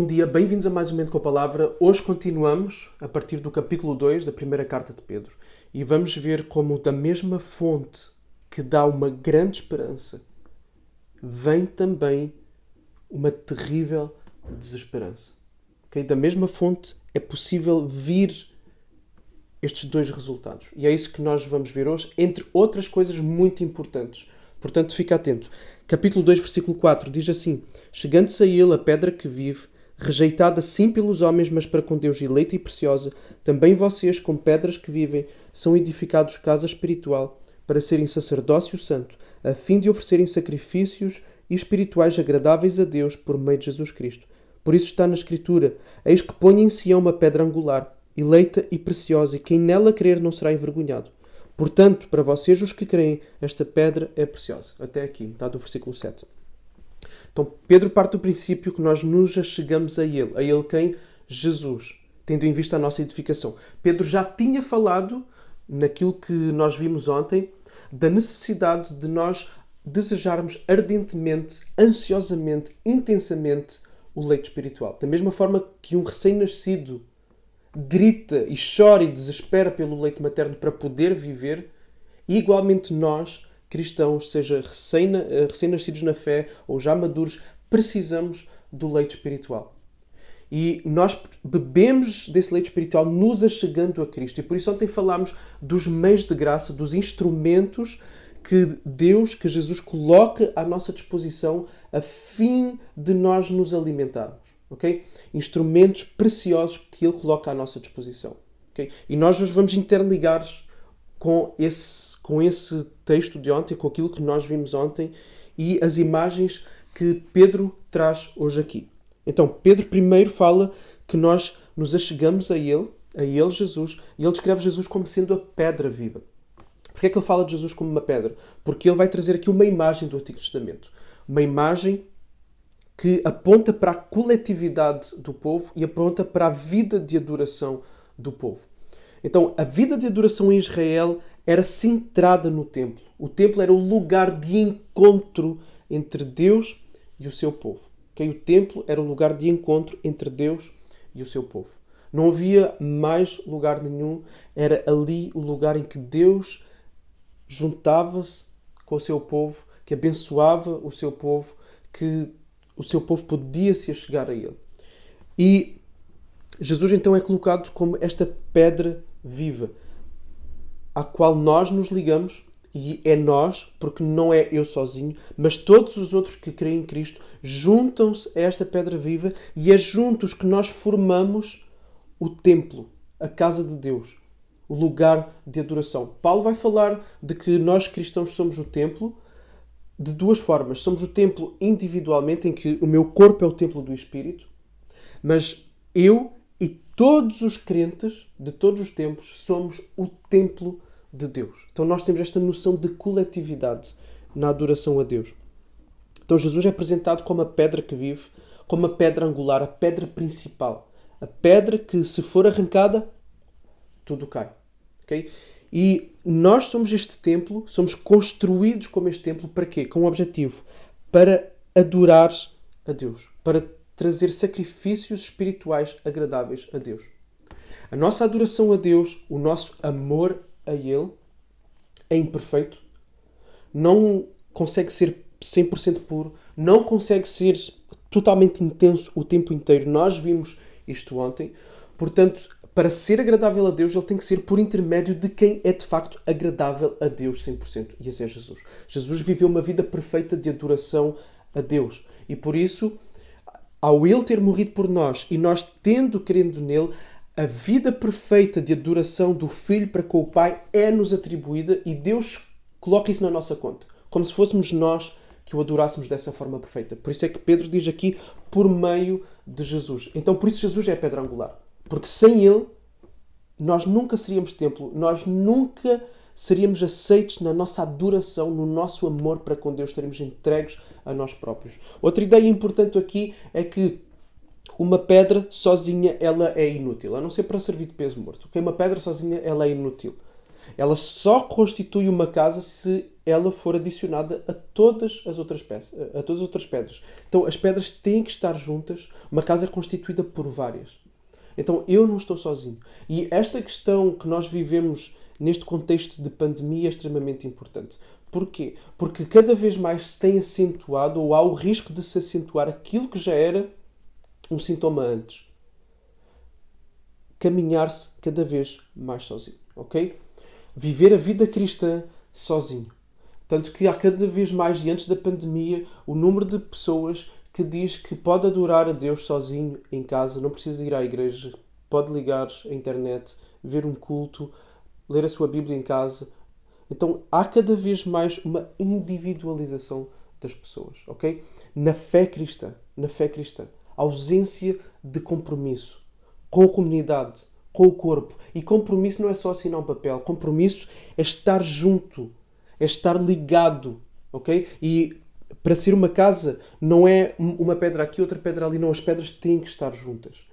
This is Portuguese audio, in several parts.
Bom dia, bem-vindos a mais um Momento com a Palavra. Hoje continuamos a partir do capítulo 2 da primeira carta de Pedro e vamos ver como da mesma fonte que dá uma grande esperança vem também uma terrível desesperança. Okay? Da mesma fonte é possível vir estes dois resultados. E é isso que nós vamos ver hoje, entre outras coisas muito importantes. Portanto, fica atento. Capítulo 2, versículo 4 diz assim: Chegando-se a ele a pedra que vive, rejeitada sim pelos homens, mas para com Deus eleita e preciosa, também vocês, como pedras que vivem, são edificados casa espiritual, para serem sacerdócio santo, a fim de oferecerem sacrifícios espirituais agradáveis a Deus por meio de Jesus Cristo. Por isso está na Escritura: Eis que ponho em Sião uma pedra angular, eleita e preciosa, e quem nela crer não será envergonhado. Portanto, para vocês, os que creem, esta pedra é preciosa. Até aqui, metade do versículo 7. Então, Pedro parte do princípio que nós nos achegamos a ele. A ele quem? Jesus, tendo em vista a nossa edificação. Pedro já tinha falado, naquilo que nós vimos ontem, da necessidade de nós desejarmos ardentemente, ansiosamente, intensamente o leite espiritual. Da mesma forma que um recém-nascido grita e chora e desespera pelo leite materno para poder viver, igualmente nós, cristãos, seja recém-nascidos na fé ou já maduros, precisamos do leite espiritual. E nós bebemos desse leite espiritual nos achegando a Cristo. E por isso ontem falámos dos meios de graça, dos instrumentos que Deus, que Jesus coloca à nossa disposição a fim de nós nos alimentarmos. Okay? Instrumentos preciosos que Ele coloca à nossa disposição. Okay? E nós hoje vamos interligar com esse texto de ontem, com aquilo que nós vimos ontem e as imagens que Pedro traz hoje aqui. Então, Pedro primeiro fala que nós nos achegamos a Ele, Jesus, e ele descreve Jesus como sendo a pedra viva. Porquê é que ele fala de Jesus como uma pedra? Porque ele vai trazer aqui uma imagem do Antigo Testamento. Uma imagem que aponta para a coletividade do povo e aponta para a vida de adoração do povo. Então, a vida de adoração em Israel era centrada no templo. O templo era o lugar de encontro entre Deus e o seu povo. Okay? O templo era o lugar de encontro entre Deus e o seu povo. Não havia mais lugar nenhum. Era ali o lugar em que Deus juntava-se com o seu povo, que abençoava o seu povo, que o seu povo podia se achegar a ele. E Jesus então é colocado como esta pedra viva, à qual nós nos ligamos, e é nós, porque não é eu sozinho, mas todos os outros que creem em Cristo juntam-se a esta pedra viva e é juntos que nós formamos o templo, a casa de Deus, o lugar de adoração. Paulo vai falar de que nós cristãos somos o templo de duas formas. Somos o templo individualmente, em que o meu corpo é o templo do Espírito, mas eu e todos os crentes de todos os tempos somos o templo de Deus. Então nós temos esta noção de coletividade na adoração a Deus. Então Jesus é apresentado como a pedra que vive, como a pedra angular, a pedra principal. A pedra que, se for arrancada, tudo cai. Okay? E nós somos este templo, somos construídos como este templo para quê? Com um objetivo: para adorar a Deus, para trazer sacrifícios espirituais agradáveis a Deus. A nossa adoração a Deus, o nosso amor a Ele, é imperfeito, não consegue ser 100% puro, não consegue ser totalmente intenso o tempo inteiro. Nós vimos isto ontem. Portanto, para ser agradável a Deus, ele tem que ser por intermédio de quem é de facto agradável a Deus 100%. E esse é Jesus. Jesus viveu uma vida perfeita de adoração a Deus. E por isso, ao Ele ter morrido por nós e nós crendo nele, a vida perfeita de adoração do Filho para com o Pai é-nos atribuída e Deus coloca isso na nossa conta. Como se fôssemos nós que o adorássemos dessa forma perfeita. Por isso é que Pedro diz aqui, por meio de Jesus. Então, por isso Jesus é a pedra angular. Porque sem Ele, nós nunca seríamos templo, nós nunca seríamos aceitos na nossa adoração, no nosso amor para com Deus, estaríamos entregues a nós próprios. Outra ideia importante aqui é que uma pedra sozinha, ela é inútil, a não ser para servir de peso morto. Okay? Uma pedra sozinha, ela é inútil. Ela só constitui uma casa se ela for adicionada a todas as outras peças, a todas as outras pedras. Então as pedras têm que estar juntas, uma casa é constituída por várias. Então eu não estou sozinho. E esta questão que nós vivemos neste contexto de pandemia é extremamente importante. Porquê? Porque cada vez mais se tem acentuado, ou há o risco de se acentuar, aquilo que já era um sintoma antes. Caminhar-se cada vez mais sozinho, ok? Viver a vida cristã sozinho. Tanto que há cada vez mais, e antes da pandemia, o número de pessoas que diz que pode adorar a Deus sozinho em casa, não precisa ir à igreja, pode ligar à internet, ver um culto, ler a sua Bíblia em casa. Então há cada vez mais uma individualização das pessoas, ok? Na fé cristã, ausência de compromisso com a comunidade, com o corpo. E compromisso não é só assinar um papel. Compromisso é estar junto, é estar ligado, ok? E para ser uma casa não é uma pedra aqui, outra pedra ali. Não, as pedras têm que estar juntas.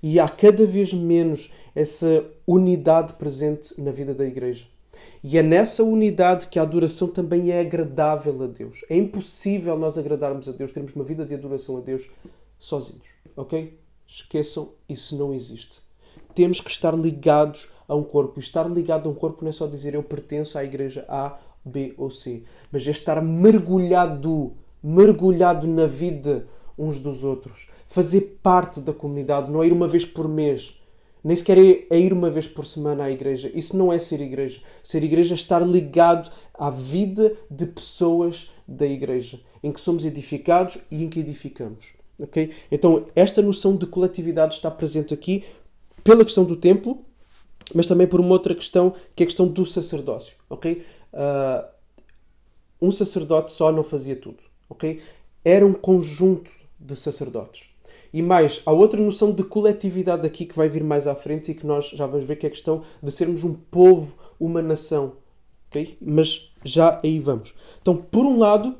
E há cada vez menos essa unidade presente na vida da igreja. E é nessa unidade que a adoração também é agradável a Deus. É impossível nós agradarmos a Deus, termos uma vida de adoração a Deus sozinhos, ok? Esqueçam, isso não existe. Temos que estar ligados a um corpo. E estar ligado a um corpo não é só dizer eu pertenço à igreja A, B ou C. Mas é estar mergulhado na vida uns dos outros. Fazer parte da comunidade. Não é ir uma vez por mês. Nem sequer é ir uma vez por semana à igreja. Isso não é ser igreja. Ser igreja é estar ligado à vida de pessoas da igreja. Em que somos edificados e em que edificamos. Okay? Então, esta noção de coletividade está presente aqui pela questão do templo, mas também por uma outra questão, que é a questão do sacerdócio. Okay? Um sacerdote só não fazia tudo. Okay? Era um conjunto de sacerdotes. E mais, há outra noção de coletividade aqui que vai vir mais à frente e que nós já vamos ver, que é a questão de sermos um povo, uma nação. Okay? Mas já aí vamos. Então, por um lado,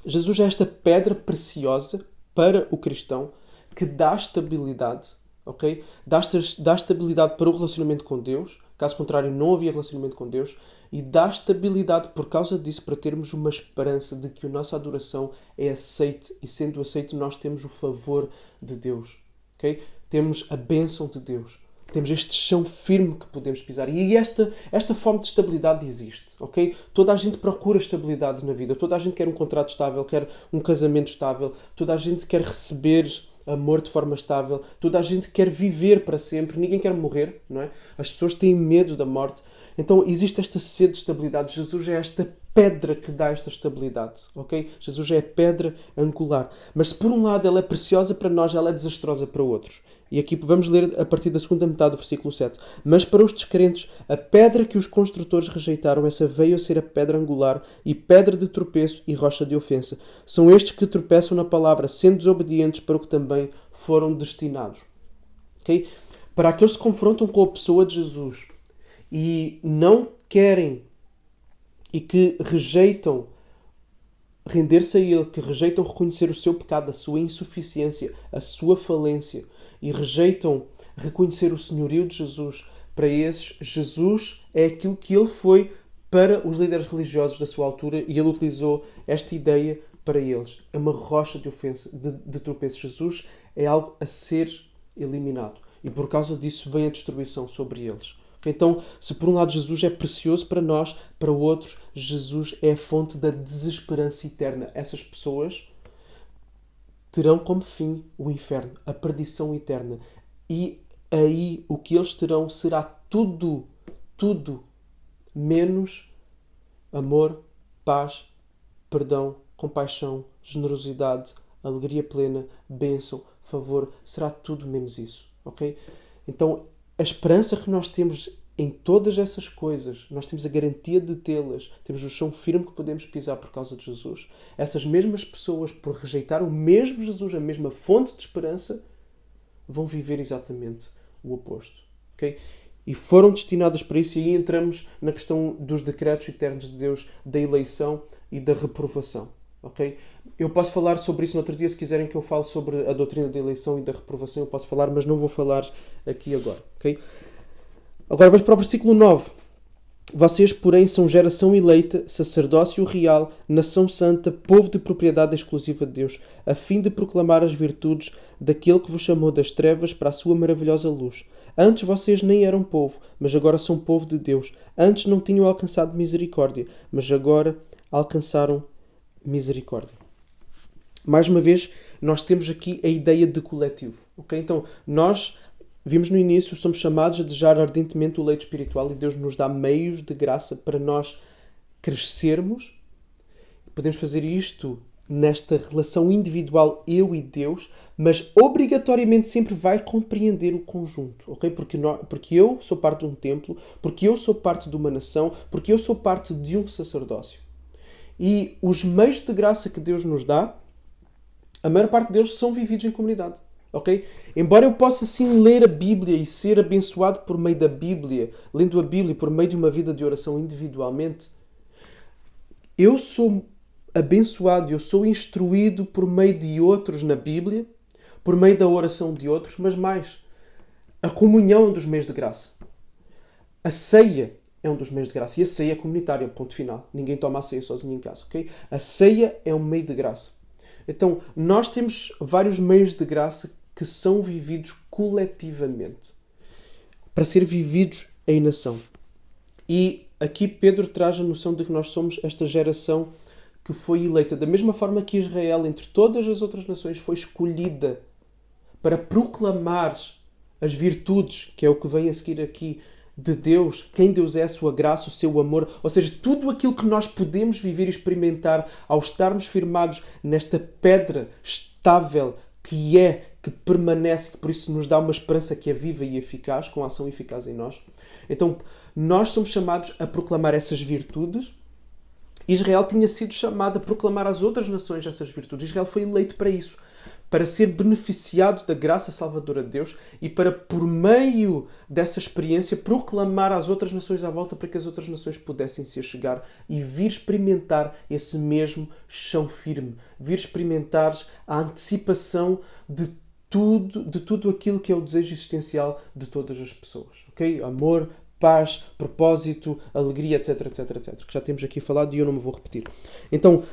Jesus é esta pedra preciosa para o cristão, que dá estabilidade, ok? Dá estabilidade para o relacionamento com Deus. Caso contrário, não havia relacionamento com Deus. E dá estabilidade por causa disso para termos uma esperança de que a nossa adoração é aceite. E sendo aceite, nós temos o favor de Deus, ok? Temos a bênção de Deus. Temos este chão firme que podemos pisar. E esta forma de estabilidade existe, ok? Toda a gente procura estabilidade na vida. Toda a gente quer um contrato estável, quer um casamento estável. Toda a gente quer receber amor de forma estável. Toda a gente quer viver para sempre. Ninguém quer morrer, não é? As pessoas têm medo da morte. Então existe esta sede de estabilidade. Jesus é esta pedra que dá esta estabilidade, ok? Jesus é a pedra angular. Mas se por um lado ela é preciosa para nós, ela é desastrosa para outros. E aqui vamos ler a partir da segunda metade do versículo 7. Mas para os descrentes, a pedra que os construtores rejeitaram, essa veio a ser a pedra angular e pedra de tropeço e rocha de ofensa. São estes que tropeçam na palavra, sendo desobedientes para o que também foram destinados. Okay? Para aqueles que se confrontam com a pessoa de Jesus e não querem e que rejeitam render-se a Ele, que rejeitam reconhecer o seu pecado, a sua insuficiência, a sua falência, e rejeitam reconhecer o senhorio de Jesus, para esses, Jesus é aquilo que Ele foi para os líderes religiosos da sua altura, e Ele utilizou esta ideia para eles. É uma rocha de ofensa, de tropeço. Jesus é algo a ser eliminado, e por causa disso vem a destruição sobre eles. Então, se por um lado Jesus é precioso para nós, para outros, Jesus é a fonte da desesperança eterna. Essas pessoas terão como fim o inferno, a perdição eterna. E aí o que eles terão será tudo menos amor, paz, perdão, compaixão, generosidade, alegria plena, bênção, favor. Será tudo menos isso, ok? Então, a esperança que nós temos em todas essas coisas, nós temos a garantia de tê-las, temos o chão firme que podemos pisar por causa de Jesus. Essas mesmas pessoas, por rejeitar o mesmo Jesus, a mesma fonte de esperança, vão viver exatamente o oposto. Okay? E foram destinadas para isso, e aí entramos na questão dos decretos eternos de Deus, da eleição e da reprovação. Okay? Eu posso falar sobre isso no outro dia, se quiserem que eu fale sobre a doutrina da eleição e da reprovação, eu posso falar, mas não vou falar aqui agora. Okay? Agora vamos para o versículo 9. Vocês, porém, são geração eleita, sacerdócio real, nação santa, povo de propriedade exclusiva de Deus, a fim de proclamar as virtudes daquele que vos chamou das trevas para a sua maravilhosa luz. Antes vocês nem eram povo, mas agora são povo de Deus. Antes não tinham alcançado misericórdia, mas agora alcançaram misericórdia. Mais uma vez, nós temos aqui a ideia de coletivo. Okay? Então, nós vimos no início, somos chamados a desejar ardentemente o leite espiritual e Deus nos dá meios de graça para nós crescermos. Podemos fazer isto nesta relação individual, eu e Deus, mas obrigatoriamente sempre vai compreender o conjunto, ok? Porque eu sou parte de um templo, porque eu sou parte de uma nação, porque eu sou parte de um sacerdócio. E os meios de graça que Deus nos dá, a maior parte deles são vividos em comunidade. Okay? Embora eu possa sim ler a Bíblia e ser abençoado por meio da Bíblia, lendo a Bíblia por meio de uma vida de oração individualmente, eu sou abençoado, eu sou instruído por meio de outros na Bíblia, por meio da oração de outros, mas mais, a comunhão é um dos meios de graça. A ceia é um dos meios de graça. E a ceia é comunitária, ponto final. Ninguém toma a ceia sozinho em casa, ok? A ceia é um meio de graça. Então, nós temos vários meios de graça que são vividos coletivamente, para ser vividos em nação. E aqui Pedro traz a noção de que nós somos esta geração que foi eleita, da mesma forma que Israel, entre todas as outras nações, foi escolhida para proclamar as virtudes, que é o que vem a seguir aqui, de Deus, quem Deus é, a sua graça, o seu amor, ou seja, tudo aquilo que nós podemos viver e experimentar ao estarmos firmados nesta pedra estável que permanece, que por isso nos dá uma esperança que é viva e eficaz, com ação eficaz em nós. Então, nós somos chamados a proclamar essas virtudes. Israel tinha sido chamado a proclamar às outras nações essas virtudes. Israel foi eleito para isso, para ser beneficiado da graça salvadora de Deus e para, por meio dessa experiência, proclamar às outras nações à volta para que as outras nações pudessem se achegar e vir experimentar esse mesmo chão firme, vir experimentar a antecipação de tudo aquilo que é o desejo existencial de todas as pessoas. Okay? Amor, paz, propósito, alegria, etc, etc, etc. Que já temos aqui falado e eu não me vou repetir. Então,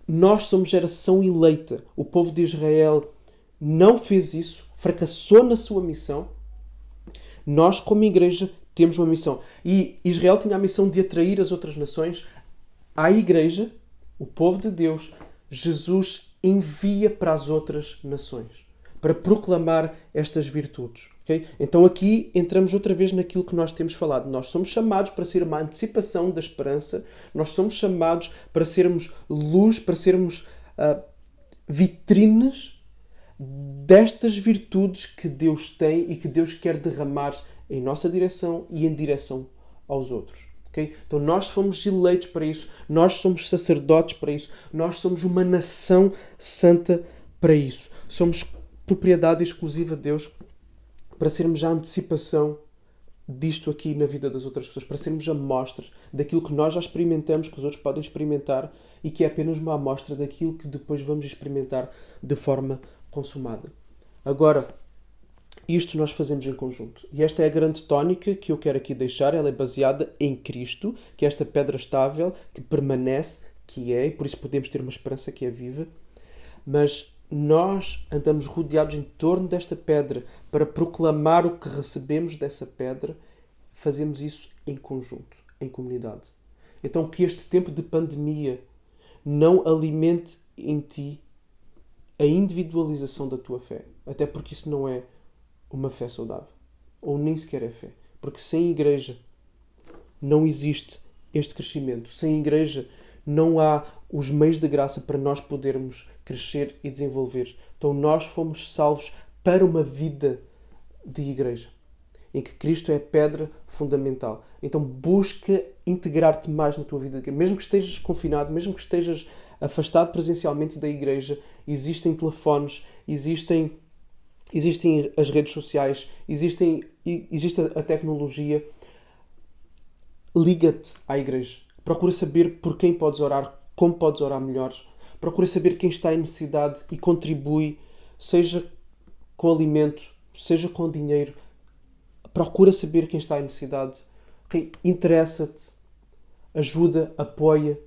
nós somos geração eleita. O povo de Israel não fez isso, fracassou na sua missão. Nós, como igreja, temos uma missão. E Israel tinha a missão de atrair as outras nações à igreja, o povo de Deus. Jesus envia para as outras nações, para proclamar estas virtudes. Okay? Então aqui entramos outra vez naquilo que nós temos falado. Nós somos chamados para ser uma antecipação da esperança, nós somos chamados para sermos luz, para sermos vitrines destas virtudes que Deus tem e que Deus quer derramar em nossa direção e em direção aos outros. Okay? Então nós fomos eleitos para isso, nós somos sacerdotes para isso, nós somos uma nação santa para isso. Somos propriedade exclusiva de Deus para sermos a antecipação disto aqui na vida das outras pessoas, para sermos amostras daquilo que nós já experimentamos, que os outros podem experimentar e que é apenas uma amostra daquilo que depois vamos experimentar de forma consumada. Agora, isto nós fazemos em conjunto. E esta é a grande tónica que eu quero aqui deixar. Ela é baseada em Cristo, que é esta pedra estável, que permanece, que é, e por isso podemos ter uma esperança que é viva. Mas nós andamos rodeados em torno desta pedra para proclamar o que recebemos dessa pedra. Fazemos isso em conjunto, em comunidade. Então que este tempo de pandemia não alimente em ti a individualização da tua fé. Até porque isso não é uma fé saudável. Ou nem sequer é fé. Porque sem igreja não existe este crescimento. Sem igreja não há os meios de graça para nós podermos crescer e desenvolver. Então nós fomos salvos para uma vida de igreja, em que Cristo é a pedra fundamental. Então busca integrar-te mais na tua vida. Mesmo que estejas confinado, mesmo que estejas afastado presencialmente da igreja, existem telefones, existem as redes sociais, existe a tecnologia. Liga-te à igreja. Procura saber por quem podes orar, como podes orar melhor. Procura saber quem está em necessidade e contribui, seja com alimento, seja com dinheiro. Procura saber quem está em necessidade. Okay? Interessa-te. ajuda, apoia.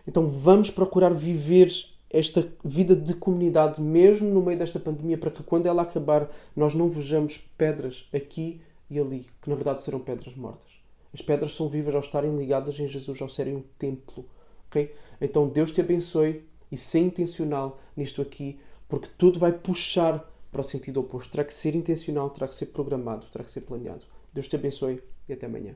Então vamos procurar viver esta vida de comunidade mesmo no meio desta pandemia, para que quando ela acabar nós não vejamos pedras aqui e ali, que na verdade serão pedras mortas. As pedras são vivas ao estarem ligadas em Jesus, ao serem um templo. Okay? Então Deus te abençoe e ser intencional nisto aqui, porque tudo vai puxar para o sentido oposto. Terá que ser intencional, terá que ser programado, terá que ser planeado. Deus te abençoe e até amanhã.